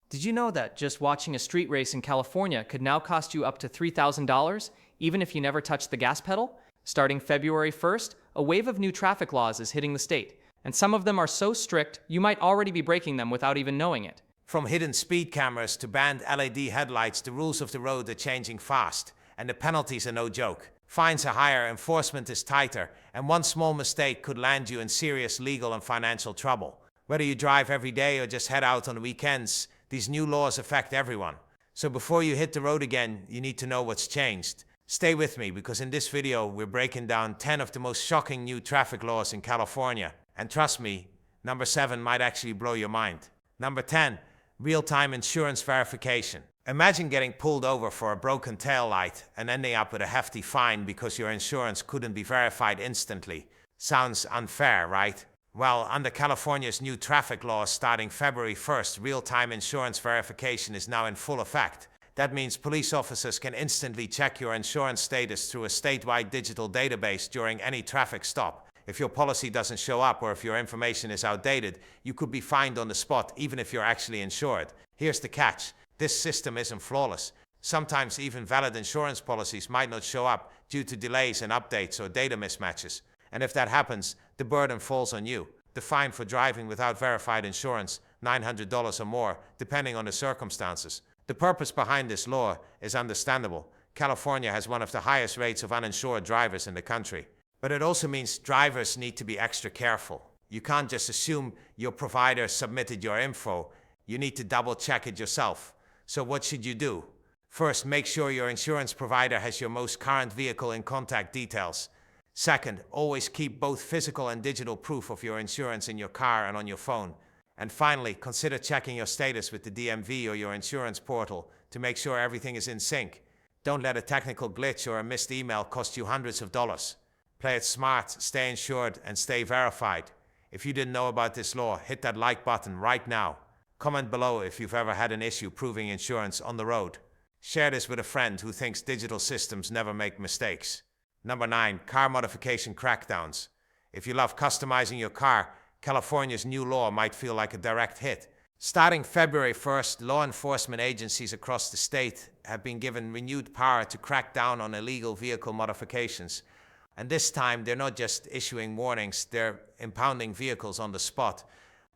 Did you know that just watching a street race in California could now cost you up to $3,000, even if you never touch the gas pedal? Starting February 1st, a wave of new traffic laws is hitting the state, and some of them are so strict you might already be breaking them without even knowing it. From hidden speed cameras to banned LED headlights, the rules of the road are changing fast, and the penalties are no joke. Fines are higher, enforcement is tighter, and one small mistake could land you in serious legal and financial trouble. Whether you drive every day or just head out on weekends, these new laws affect everyone. So before you hit the road again, you need to know what's changed. Stay with me, because in this video we're breaking down 10 of the most shocking new traffic laws in California. And trust me, number 7 might actually blow your mind. Number 10, real-time insurance verification. Imagine getting pulled over for a broken tail light and ending up with a hefty fine because your insurance couldn't be verified instantly. Sounds unfair, right? Well, under California's new traffic laws starting February 1st, real-time insurance verification is now in full effect. That means police officers can instantly check your insurance status through a statewide digital database during any traffic stop. If your policy doesn't show up or if your information is outdated, you could be fined on the spot even if you're actually insured. Here's the catch. This system isn't flawless. Sometimes even valid insurance policies might not show up due to delays in updates or data mismatches. And if that happens, the burden falls on you. The fine for driving without verified insurance, $900 or more, depending on the circumstances. The purpose behind this law is understandable. California has one of the highest rates of uninsured drivers in the country. But it also means drivers need to be extra careful. You can't just assume your provider submitted your info. You need to double check it yourself. So what should you do? First, make sure your insurance provider has your most current vehicle and contact details. Second, always keep both physical and digital proof of your insurance in your car and on your phone. And finally, consider checking your status with the DMV or your insurance portal to make sure everything is in sync. Don't let a technical glitch or a missed email cost you hundreds of dollars. Play it smart, stay insured, and stay verified. If you didn't know about this law, hit that like button right now. Comment below if you've ever had an issue proving insurance on the road. Share this with a friend who thinks digital systems never make mistakes. Number 9, car modification crackdowns. If you love customizing your car, California's new law might feel like a direct hit. Starting February 1st, law enforcement agencies across the state have been given renewed power to crack down on illegal vehicle modifications. And this time, they're not just issuing warnings, they're impounding vehicles on the spot.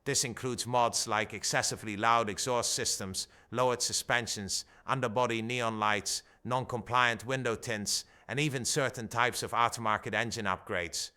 This includes mods like excessively loud exhaust systems, lowered suspensions, underbody neon lights, non-compliant window tints, and even certain types of aftermarket engine upgrades.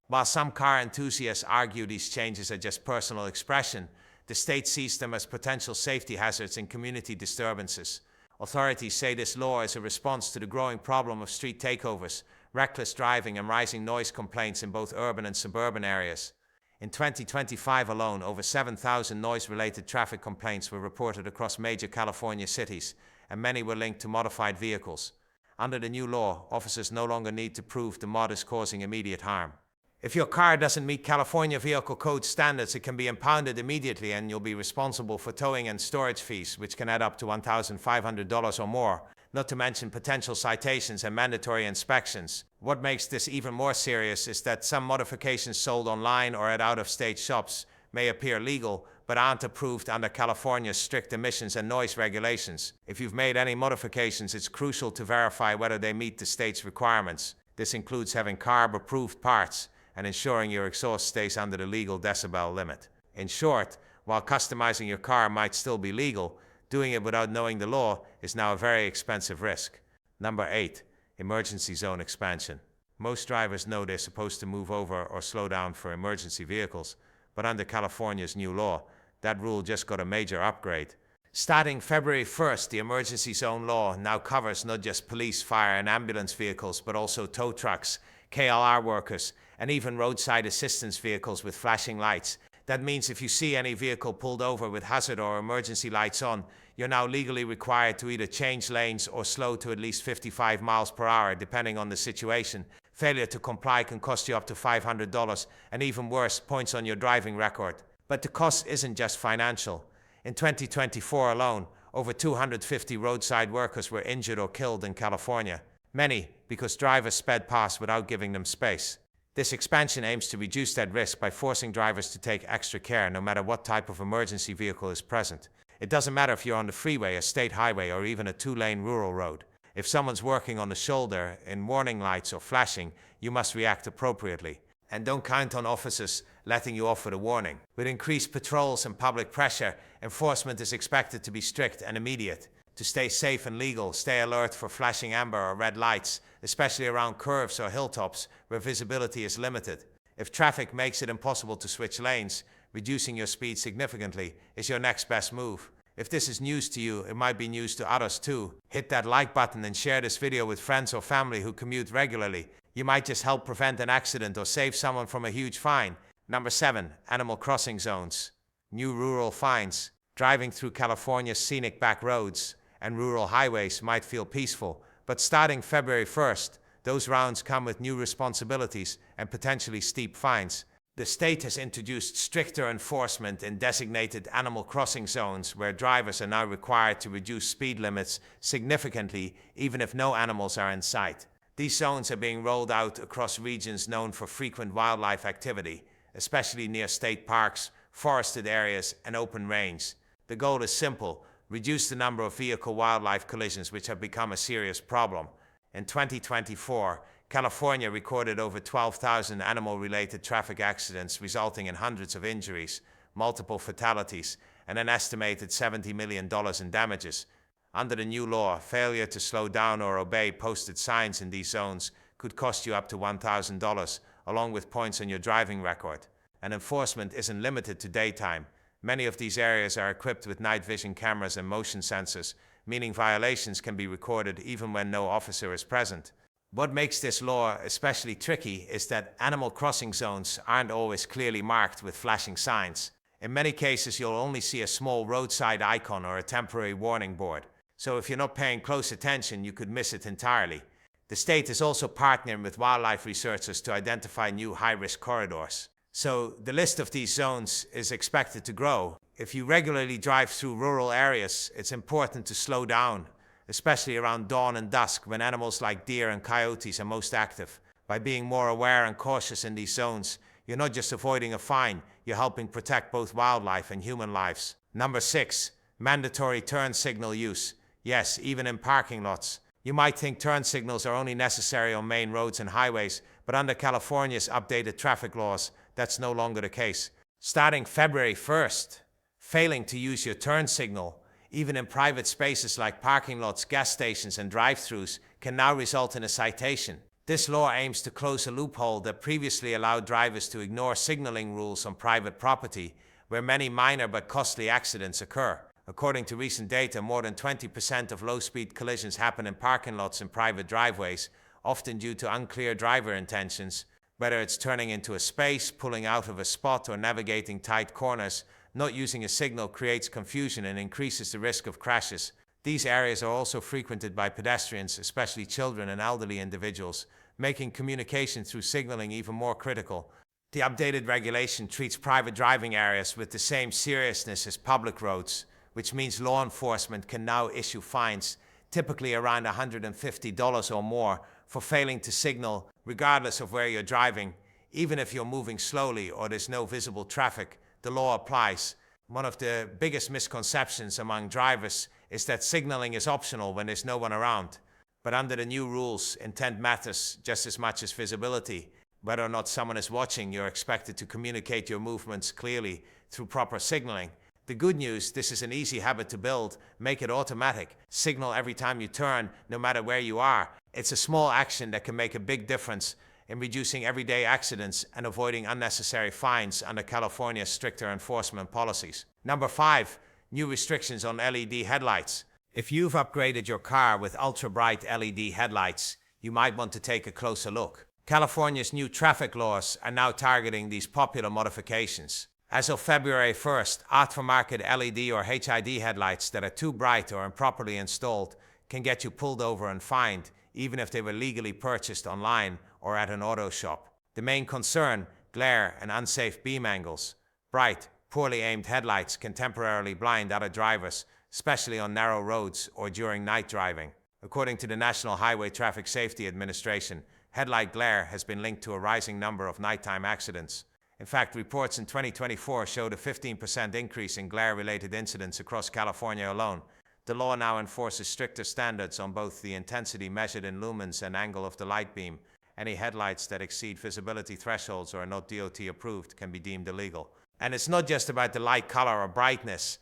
While some car enthusiasts argue these changes are just personal expression, the state sees them as potential safety hazards and community disturbances. Authorities say this law is a response to the growing problem of street takeovers, reckless driving, and rising noise complaints in both urban and suburban areas. In 2025 alone, over 7,000 noise-related traffic complaints were reported across major California cities, and many were linked to modified vehicles. Under the new law, officers no longer need to prove the mod is causing immediate harm. If your car doesn't meet California Vehicle Code standards, it can be impounded immediately and you'll be responsible for towing and storage fees, which can add up to $1,500 or more, not to mention potential citations and mandatory inspections. What makes this even more serious is that some modifications sold online or at out-of-state shops may appear legal, but aren't approved under California's strict emissions and noise regulations. If you've made any modifications, it's crucial to verify whether they meet the state's requirements. This includes having CARB-approved parts and ensuring your exhaust stays under the legal decibel limit. In short, while customizing your car might still be legal, doing it without knowing the law is now a very expensive risk. Number 8, emergency zone expansion. Most drivers know they're supposed to move over or slow down for emergency vehicles, but under California's new law, that rule just got a major upgrade. Starting February 1st, the emergency zone law now covers not just police, fire, and ambulance vehicles, but also tow trucks, KLR workers, and even roadside assistance vehicles with flashing lights. That means if you see any vehicle pulled over with hazard or emergency lights on, you're now legally required to either change lanes or slow to at least 55 miles per hour, depending on the situation. Failure to comply can cost you up to $500, and even worse, points on your driving record. But the cost isn't just financial. In 2024 alone, over 250 roadside workers were injured or killed in California. Many because drivers sped past without giving them space. This expansion aims to reduce that risk by forcing drivers to take extra care no matter what type of emergency vehicle is present. It doesn't matter if you're on the freeway, a state highway, or even a two-lane rural road. If someone's working on the shoulder in warning lights or flashing, you must react appropriately. And don't count on officers letting you off with a warning. With increased patrols and public pressure, enforcement is expected to be strict and immediate. To stay safe and legal, stay alert for flashing amber or red lights, especially around curves or hilltops where visibility is limited. If traffic makes it impossible to switch lanes, reducing your speed significantly is your next best move. If this is news to you, it might be news to others too. Hit that like button and share this video with friends or family who commute regularly. You might just help prevent an accident or save someone from a huge fine. Number 7. Animal crossing zones. New rural fines. Driving through California's scenic back roads and rural highways might feel peaceful, but starting February 1st, those rounds come with new responsibilities and potentially steep fines. The state has introduced stricter enforcement in designated animal crossing zones where drivers are now required to reduce speed limits significantly even if no animals are in sight. These zones are being rolled out across regions known for frequent wildlife activity, especially near state parks, forested areas, and open range. The goal is simple: reduce the number of vehicle-wildlife collisions, which have become a serious problem. In 2024, California recorded over 12,000 animal-related traffic accidents, resulting in hundreds of injuries, multiple fatalities, and an estimated $70 million in damages. Under the new law, failure to slow down or obey posted signs in these zones could cost you up to $1,000, along with points on your driving record. And enforcement isn't limited to daytime. Many of these areas are equipped with night vision cameras and motion sensors, meaning violations can be recorded even when no officer is present. What makes this law especially tricky is that animal crossing zones aren't always clearly marked with flashing signs. In many cases, you'll only see a small roadside icon or a temporary warning board. So if you're not paying close attention, you could miss it entirely. The state is also partnering with wildlife researchers to identify new high-risk corridors. So the list of these zones is expected to grow. If you regularly drive through rural areas, it's important to slow down, especially around dawn and dusk when animals like deer and coyotes are most active. By being more aware and cautious in these zones, you're not just avoiding a fine, you're helping protect both wildlife and human lives. Number 6. Mandatory turn signal use. Yes, even in parking lots. You might think turn signals are only necessary on main roads and highways, but under California's updated traffic laws, that's no longer the case. Starting February 1st, failing to use your turn signal, even in private spaces like parking lots, gas stations, and drive-thrus, can now result in a citation. This law aims to close a loophole that previously allowed drivers to ignore signaling rules on private property, where many minor but costly accidents occur. According to recent data, more than 20% of low-speed collisions happen in parking lots and private driveways, often due to unclear driver intentions. Whether it's turning into a space, pulling out of a spot, or navigating tight corners, not using a signal creates confusion and increases the risk of crashes. These areas are also frequented by pedestrians, especially children and elderly individuals, making communication through signaling even more critical. The updated regulation treats private driving areas with the same seriousness as public roads, which means law enforcement can now issue fines, typically around $150 or more, for failing to signal, regardless of where you're driving. Even if you're moving slowly or there's no visible traffic, the law applies. One of the biggest misconceptions among drivers is that signaling is optional when there's no one around. But under the new rules, intent matters just as much as visibility. Whether or not someone is watching, you're expected to communicate your movements clearly through proper signaling. The good news, this is an easy habit to build. Make it automatic. Signal every time you turn, no matter where you are. It's a small action that can make a big difference in reducing everyday accidents and avoiding unnecessary fines under California's stricter enforcement policies. Number 5. New restrictions on LED headlights. If you've upgraded your car with ultra-bright LED headlights, you might want to take a closer look. California's new traffic laws are now targeting these popular modifications. As of February 1st, aftermarket LED or HID headlights that are too bright or improperly installed can get you pulled over and fined, even if they were legally purchased online or at an auto shop. The main concern: glare and unsafe beam angles. Bright, poorly aimed headlights can temporarily blind other drivers, especially on narrow roads or during night driving. According to the National Highway Traffic Safety Administration, headlight glare has been linked to a rising number of nighttime accidents. In fact, reports in 2024 showed a 15% increase in glare-related incidents across California alone. The law now enforces stricter standards on both the intensity measured in lumens and angle of the light beam. Any headlights that exceed visibility thresholds or are not DOT approved can be deemed illegal. And it's not just about the light color or brightness.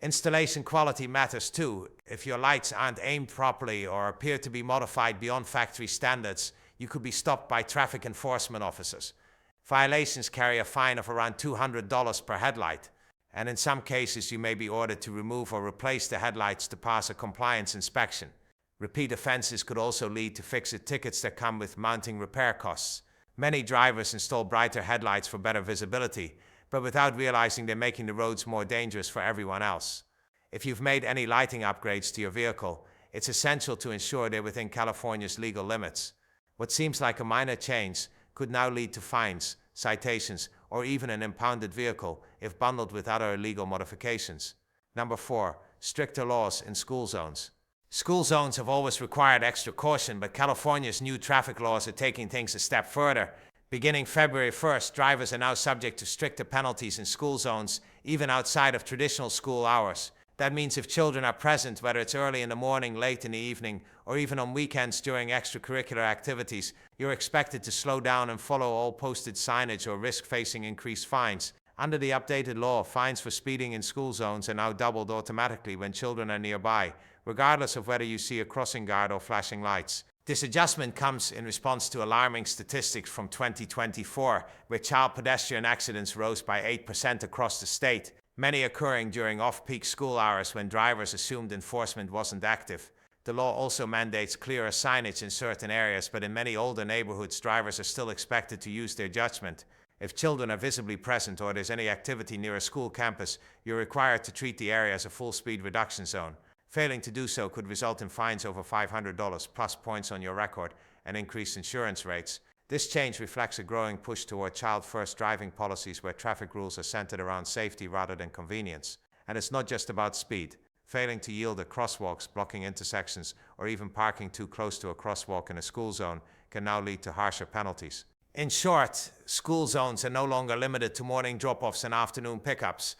Installation quality matters too. If your lights aren't aimed properly or appear to be modified beyond factory standards, you could be stopped by traffic enforcement officers. Violations carry a fine of around $200 per headlight, and in some cases you may be ordered to remove or replace the headlights to pass a compliance inspection. Repeat offenses could also lead to fix-it tickets that come with mounting repair costs. Many drivers install brighter headlights for better visibility, but without realizing they're making the roads more dangerous for everyone else. If you've made any lighting upgrades to your vehicle, it's essential to ensure they're within California's legal limits. What seems like a minor change could now lead to fines, citations, or even an impounded vehicle if bundled with other illegal modifications. Number 4. Stricter laws in school zones. School zones have always required extra caution, but California's new traffic laws are taking things a step further. Beginning February 1st, drivers are now subject to stricter penalties in school zones, even outside of traditional school hours. That means if children are present, whether it's early in the morning, late in the evening, or even on weekends during extracurricular activities, you're expected to slow down and follow all posted signage or risk facing increased fines. Under the updated law, fines for speeding in school zones are now doubled automatically when children are nearby, regardless of whether you see a crossing guard or flashing lights. This adjustment comes in response to alarming statistics from 2024, where child pedestrian accidents rose by 8% across the state, many occurring during off-peak school hours when drivers assumed enforcement wasn't active. The law also mandates clearer signage in certain areas, but in many older neighborhoods, drivers are still expected to use their judgment. If children are visibly present or there's any activity near a school campus, you're required to treat the area as a full-speed reduction zone. Failing to do so could result in fines over $500 plus points on your record and increased insurance rates. This change reflects a growing push toward child-first driving policies where traffic rules are centered around safety rather than convenience. And it's not just about speed. Failing to yield at crosswalks, blocking intersections, or even parking too close to a crosswalk in a school zone can now lead to harsher penalties. In short, school zones are no longer limited to morning drop-offs and afternoon pickups.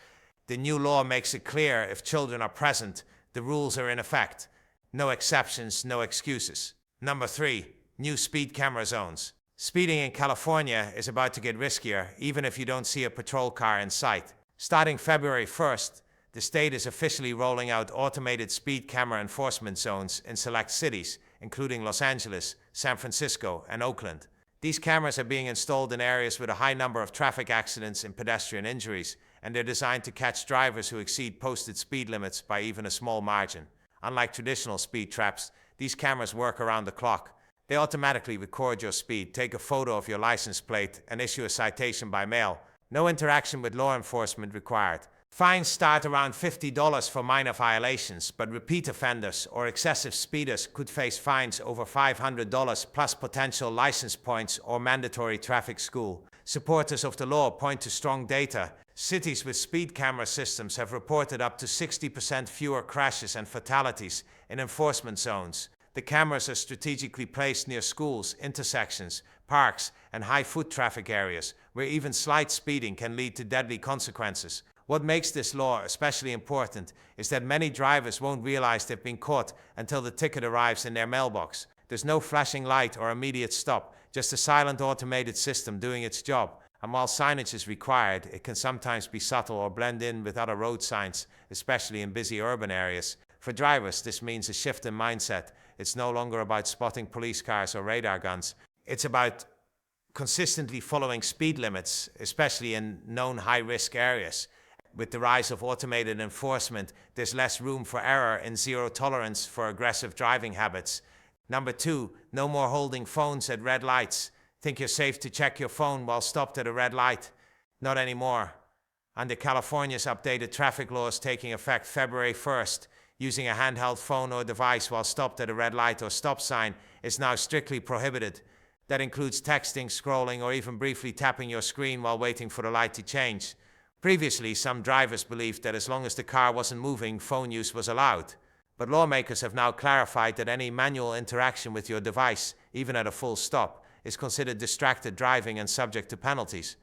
The new law makes it clear if children are present, the rules are in effect. No exceptions, no excuses. Number 3. New speed camera zones. Speeding in California is about to get riskier, even if you don't see a patrol car in sight. Starting February 1st, the state is officially rolling out automated speed camera enforcement zones in select cities, including Los Angeles, San Francisco, and Oakland. These cameras are being installed in areas with a high number of traffic accidents and pedestrian injuries, and they're designed to catch drivers who exceed posted speed limits by even a small margin. Unlike traditional speed traps, these cameras work around the clock. They automatically record your speed, take a photo of your license plate, and issue a citation by mail. No interaction with law enforcement required. Fines start around $50 for minor violations, but repeat offenders or excessive speeders could face fines over $500 plus potential license points or mandatory traffic school. Supporters of the law point to strong data. Cities with speed camera systems have reported up to 60% fewer crashes and fatalities in enforcement zones. The cameras are strategically placed near schools, intersections, parks, and high foot traffic areas, where even slight speeding can lead to deadly consequences. What makes this law especially important is that many drivers won't realize they've been caught until the ticket arrives in their mailbox. There's no flashing light or immediate stop, just a silent automated system doing its job. And while signage is required, it can sometimes be subtle or blend in with other road signs, especially in busy urban areas. For drivers, this means a shift in mindset. It's no longer about spotting police cars or radar guns. It's about consistently following speed limits, especially in known high-risk areas. With the rise of automated enforcement, there's less room for error and zero tolerance for aggressive driving habits. Number 2, no more holding phones at red lights. Think you're safe to check your phone while stopped at a red light? Not anymore. Under California's updated traffic laws taking effect February 1st, using a handheld phone or device while stopped at a red light or stop sign is now strictly prohibited. That includes texting, scrolling, or even briefly tapping your screen while waiting for the light to change. Previously, some drivers believed that as long as the car wasn't moving, phone use was allowed. But lawmakers have now clarified that any manual interaction with your device, even at a full stop, is considered distracted driving and subject to penalties.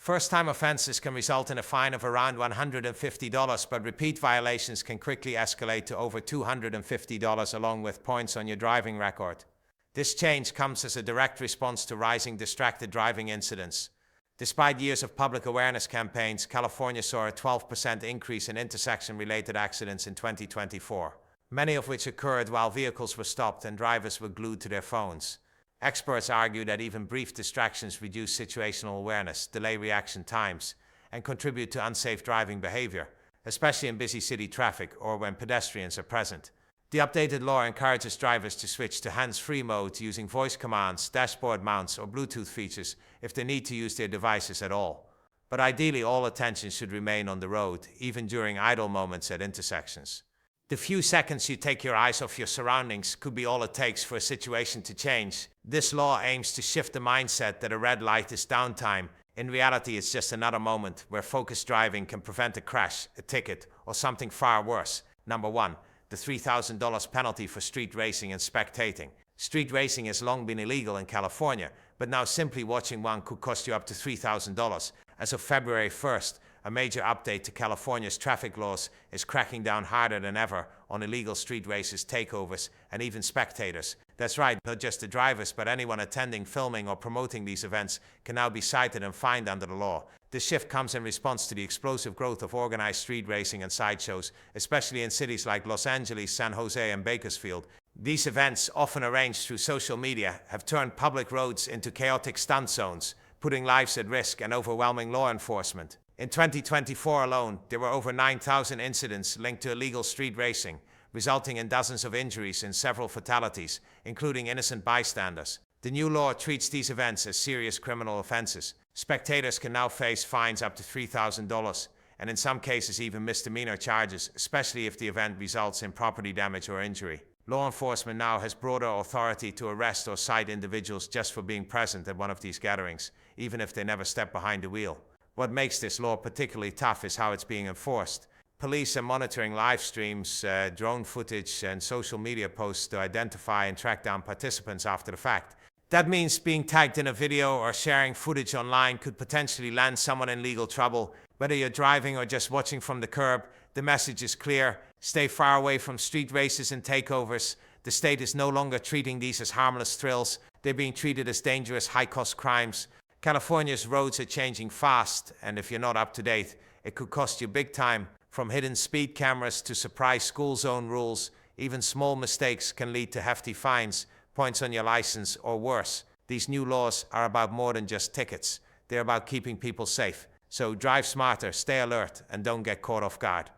First-time offenses can result in a fine of around $150, but repeat violations can quickly escalate to over $250 along with points on your driving record. This change comes as a direct response to rising distracted driving incidents. Despite years of public awareness campaigns, California saw a 12% increase in intersection-related accidents in 2024, many of which occurred while vehicles were stopped and drivers were glued to their phones. Experts argue that even brief distractions reduce situational awareness, delay reaction times, and contribute to unsafe driving behavior, especially in busy city traffic or when pedestrians are present. The updated law encourages drivers to switch to hands-free mode using voice commands, dashboard mounts, or Bluetooth features if they need to use their devices at all. But ideally, all attention should remain on the road, even during idle moments at intersections. The few seconds you take your eyes off your surroundings could be all it takes for a situation to change. This law aims to shift the mindset that a red light is downtime. In reality, it's just another moment where focused driving can prevent a crash, a ticket, or something far worse. Number 1. The $3,000 penalty for street racing and spectating. Street racing has long been illegal in California, but now simply watching one could cost you up to $3,000. As of February 1st, a major update to California's traffic laws is cracking down harder than ever on illegal street races, takeovers, and even spectators. That's right, not just the drivers, but anyone attending, filming, or promoting these events can now be cited and fined under the law. This shift comes in response to the explosive growth of organized street racing and sideshows, especially in cities like Los Angeles, San Jose, and Bakersfield. These events, often arranged through social media, have turned public roads into chaotic stunt zones, putting lives at risk and overwhelming law enforcement. In 2024 alone, there were over 9,000 incidents linked to illegal street racing, resulting in dozens of injuries and several fatalities, including innocent bystanders. The new law treats these events as serious criminal offenses. Spectators can now face fines up to $3,000, and in some cases even misdemeanor charges, especially if the event results in property damage or injury. Law enforcement now has broader authority to arrest or cite individuals just for being present at one of these gatherings, even if they never step behind the wheel. What makes this law particularly tough is how it's being enforced. Police are monitoring live streams, drone footage, and social media posts to identify and track down participants after the fact. That means being tagged in a video or sharing footage online could potentially land someone in legal trouble. Whether you're driving or just watching from the curb, the message is clear. Stay far away from street races and takeovers. The state is no longer treating these as harmless thrills. They're being treated as dangerous, high-cost crimes. California's roads are changing fast, and if you're not up to date, it could cost you big time. From hidden speed cameras to surprise school zone rules, even small mistakes can lead to hefty fines, points on your license, or worse. These new laws are about more than just tickets. They're about keeping people safe. So drive smarter, stay alert, and don't get caught off guard.